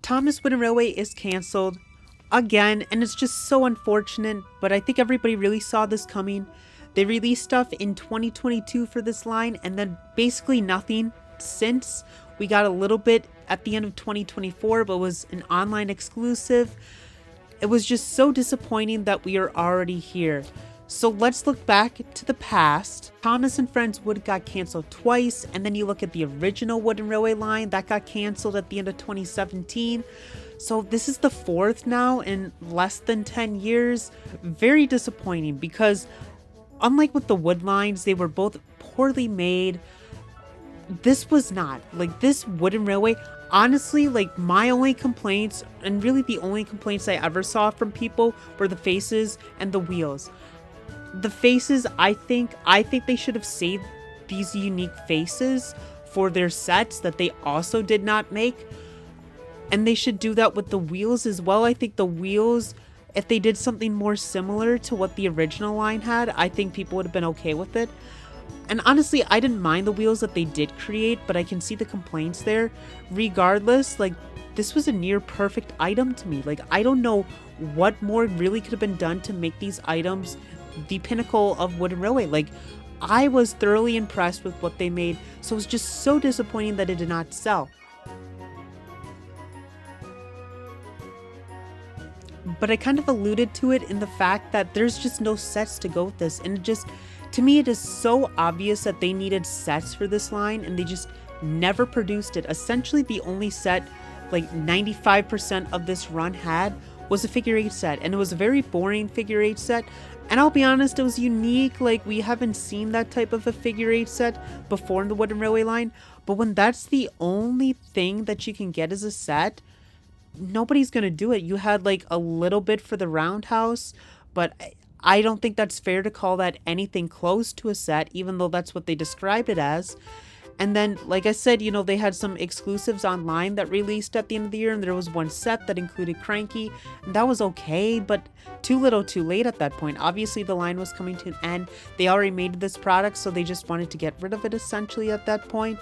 Thomas Wooden Railway is cancelled again, and it's just so unfortunate, but I think everybody really saw this coming. They released stuff in 2022 for this line, and then basically nothing since. We got a little bit at the end of 2024, but it was an online exclusive. It was just so disappointing that we are already here. So let's look back to the past. Thomas and Friends Wood got canceled twice, and then you look at the original Wooden Railway line that got canceled at the end of 2017. So this is the fourth now in less than 10 years. Very disappointing because unlike with the wood lines, they were both poorly made. This was not. Like, this Wooden Railway, honestly, like, my only complaints, and really the only complaints I ever saw from people, were the faces and the wheels. The faces, I think they should have saved these unique faces for their sets that they also did not make. And they should do that with the wheels as well. I think the wheels, if they did something more similar to what the original line had, I think people would have been okay with it. And honestly, I didn't mind the wheels that they did create, but I can see the complaints there. Regardless, like, this was a near perfect item to me. Like, I don't know what more really could have been done to make these items the pinnacle of Wooden Railway. Like, I was thoroughly impressed with what they made, so it was just so disappointing that it did not sell. But I kind of alluded to it in the fact that there's just no sets to go with this, and it just, to me, it is so obvious that they needed sets for this line, and they just never produced it. Essentially, the only set, like 95% of this run had, was a figure 8 set, and it was a very boring figure 8 set. And I'll be honest, it was unique. Like, we haven't seen that type of a figure 8 set before in the Wooden Railway line. But when that's the only thing that you can get as a set, nobody's gonna do it. You had like a little bit for the roundhouse, but I don't think that's fair to call that anything close to a set, even though that's what they described it as. And then, like I said, you know, they had some exclusives online that released at the end of the year, and there was one set that included Cranky, and that was okay, but too little too late at that point. Obviously, the line was coming to an end. They already made this product, so they just wanted to get rid of it essentially at that point.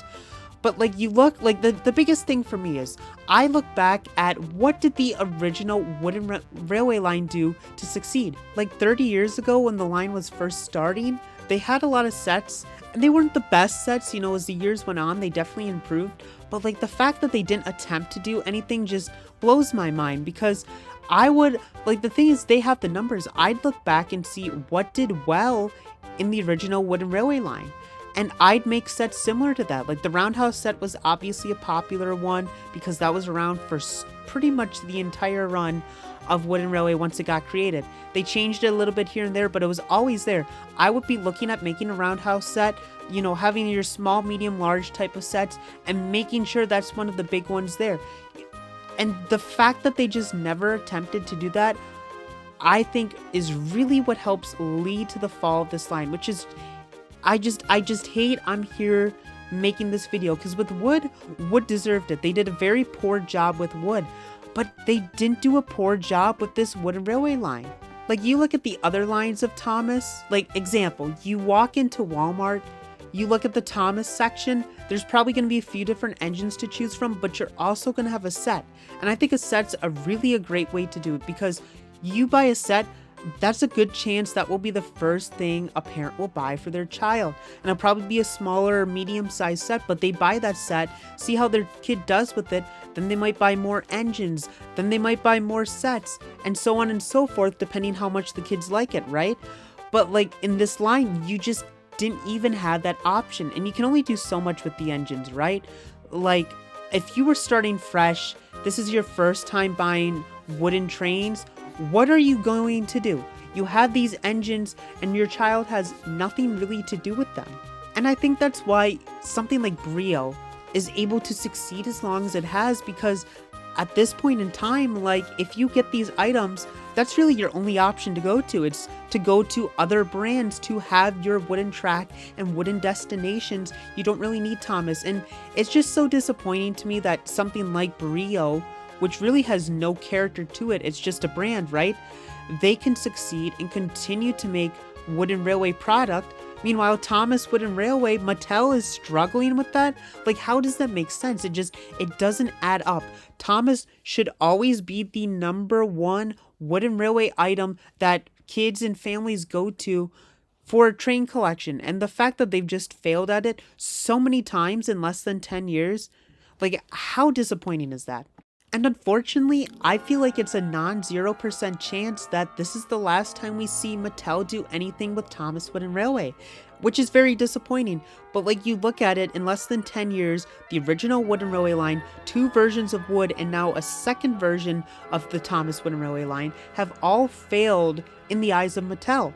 But like, you look, like, the biggest thing for me is, I look back at what did the original Wooden Railway line do to succeed. Like 30 years ago when the line was first starting, they had a lot of sets, and they weren't the best sets, you know, as the years went on, they definitely improved. But like, the fact that they didn't attempt to do anything just blows my mind, because I would, like, the thing is, they have the numbers. I'd look back and see what did well in the original Wooden Railway line, and I'd make sets similar to that. Like, the roundhouse set was obviously a popular one because that was around for pretty much the entire run of Wooden Railway once it got created. They changed it a little bit here and there, but it was always there. I would be looking at making a roundhouse set, you know, having your small, medium, large type of sets, and making sure that's one of the big ones there. And the fact that they just never attempted to do that, I think, is really what helps lead to the fall of this line, which is, I just hate I'm here making this video, because with Wood deserved it. They did a very poor job with Wood, but they didn't do a poor job with this Wooden Railway line. Like, you look at the other lines of Thomas, like, example, you walk into Walmart, you look at the Thomas section, there's probably going to be a few different engines to choose from, but you're also going to have a set. And I think a set's a great way to do it, because you buy a set, that's a good chance that will be the first thing a parent will buy for their child. And it'll probably be a smaller, medium-sized set, but they buy that set, see how their kid does with it, then they might buy more engines, then they might buy more sets, and so on and so forth, depending how much the kids like it, right? But like, in this line, you just didn't even have that option, and you can only do so much with the engines, right? Like, if you were starting fresh, this is your first time buying wooden trains, what are you going to do? You have these engines, and your child has nothing really to do with them. And I think that's why something like Brio is able to succeed as long as it has, because at this point in time, like, if you get these items, that's really your only option to go to. It's to go to other brands to have your wooden track and wooden destinations. You don't really need Thomas. And it's just so disappointing to me that something like Brio, which really has no character to it, it's just a brand, right? They can succeed and continue to make Wooden Railway product Meanwhile, Thomas Wooden Railway, Mattel is struggling with that. Like, how does that make sense? It doesn't add up. Thomas should always be the number one wooden railway item that kids and families go to for a train collection. And the fact that they've just failed at it so many times in less than 10 years, like, how disappointing is that? And unfortunately, I feel like it's a non-0% chance that this is the last time we see Mattel do anything with Thomas Wooden Railway, which is very disappointing. But like, you look at it, in less than 10 years, the original Wooden Railway line, 2 versions of wood, and now a second version of the Thomas Wooden Railway line have all failed in the eyes of Mattel.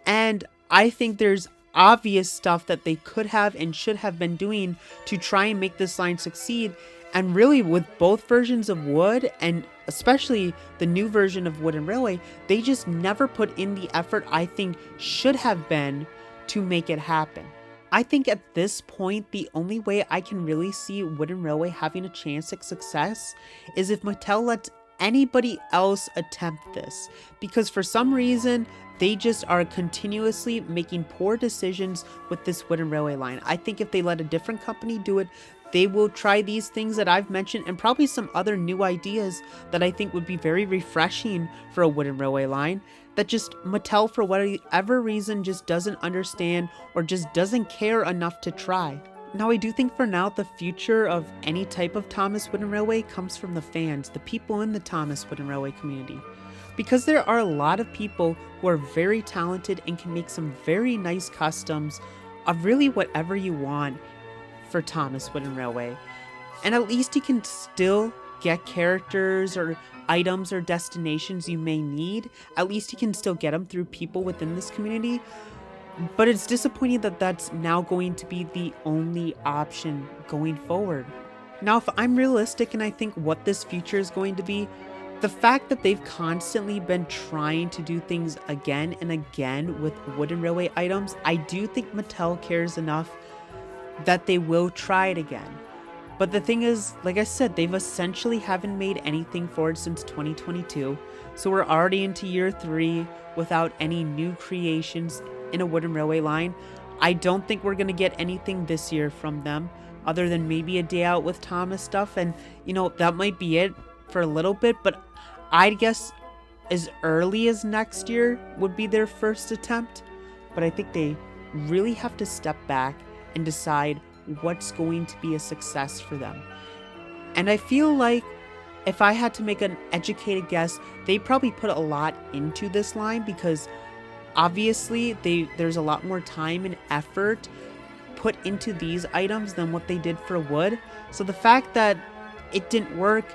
And I think there's obvious stuff that they could have and should have been doing to try and make this line succeed. And really, with both versions of wood, and especially the new version of Wooden Railway, they just never put in the effort I think should have been to make it happen. I think at this point, the only way I can really see Wooden Railway having a chance at success is if Mattel lets anybody else attempt this. Because for some reason, they just are continuously making poor decisions with this Wooden Railway line. I think if they let a different company do it, they will try these things that I've mentioned and probably some other new ideas that I think would be very refreshing for a Wooden Railway line that just Mattel, for whatever reason, just doesn't understand or just doesn't care enough to try. Now, I do think for now, the future of any type of Thomas Wooden Railway comes from the fans, the people in the Thomas Wooden Railway community. Because there are a lot of people who are very talented and can make some very nice customs of really whatever you want for Thomas Wooden Railway. And at least you can still get characters or items or destinations you may need. At least you can still get them through people within this community. But it's disappointing that that's now going to be the only option going forward. Now, if I'm realistic and I think what this future is going to be, the fact that they've constantly been trying to do things again and again with Wooden Railway items, I do think Mattel cares enough that they will try it again. But the thing is, like I said, they've essentially haven't made anything for it since 2022. So we're already into year 3 without any new creations in a Wooden Railway line. I don't think we're going to get anything this year from them other than maybe a day out with Thomas stuff. And, you know, that might be it for a little bit. But I'd guess as early as next year would be their first attempt. But I think they really have to step back and decide what's going to be a success for them. And I feel like if I had to make an educated guess, they probably put a lot into this line because obviously there's a lot more time and effort put into these items than what they did for wood. So the fact that it didn't work,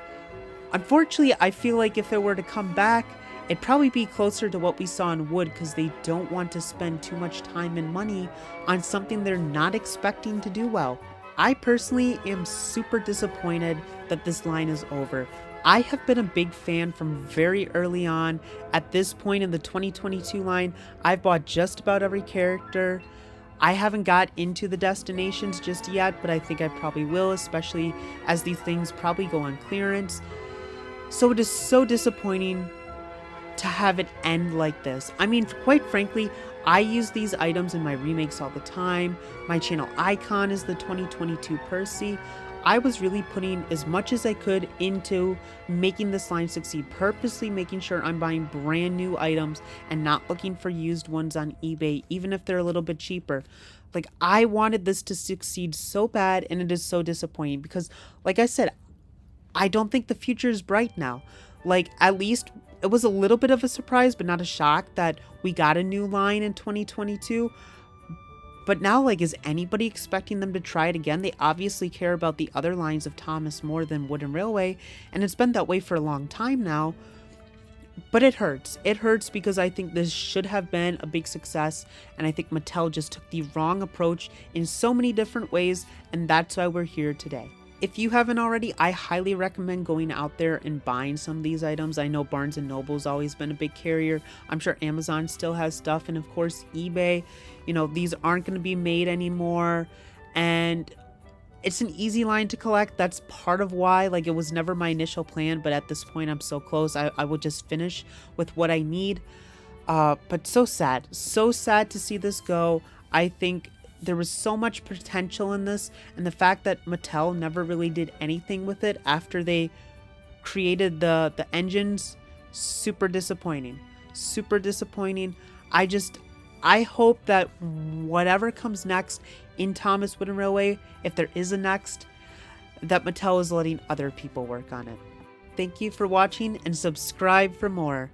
unfortunately, I feel like if it were to come back, it'd probably be closer to what we saw in wood because they don't want to spend too much time and money on something they're not expecting to do well. I personally am super disappointed that this line is over. I have been a big fan from very early on. At this point in the 2022 line, I've bought just about every character. I haven't got into the destinations just yet, but I think I probably will, especially as these things probably go on clearance. So it is so disappointing to have it end like this. I mean, quite frankly, I use these items in my remakes all the time. My channel icon is the 2022 Percy. I was really putting as much as I could into making this line succeed, purposely making sure I'm buying brand new items and not looking for used ones on eBay, even if they're a little bit cheaper. Like, I wanted this to succeed so bad, and it is so disappointing because, like I said, I don't think the future is bright now. Like, at least it was a little bit of a surprise, but not a shock that we got a new line in 2022. But now, like, is anybody expecting them to try it again? They obviously care about the other lines of Thomas more than Wooden Railway, and it's been that way for a long time now. But it hurts. It hurts because I think this should have been a big success, and I think Mattel just took the wrong approach in so many different ways, and that's why we're here today. If you haven't already, I highly recommend going out there and buying some of these items. I know Barnes & Noble's always been a big carrier. I'm sure Amazon still has stuff. And of course, eBay. You know, these aren't going to be made anymore. And it's an easy line to collect. That's part of why. Like, it was never my initial plan. But at this point, I'm so close. I will just finish with what I need. But so sad. So sad to see this go. I think there was so much potential in this, and the fact that Mattel never really did anything with it after they created the engines, super disappointing. Super disappointing. I hope that whatever comes next in Thomas Wooden Railway, if there is a next, that Mattel is letting other people work on it. Thank you for watching and subscribe for more.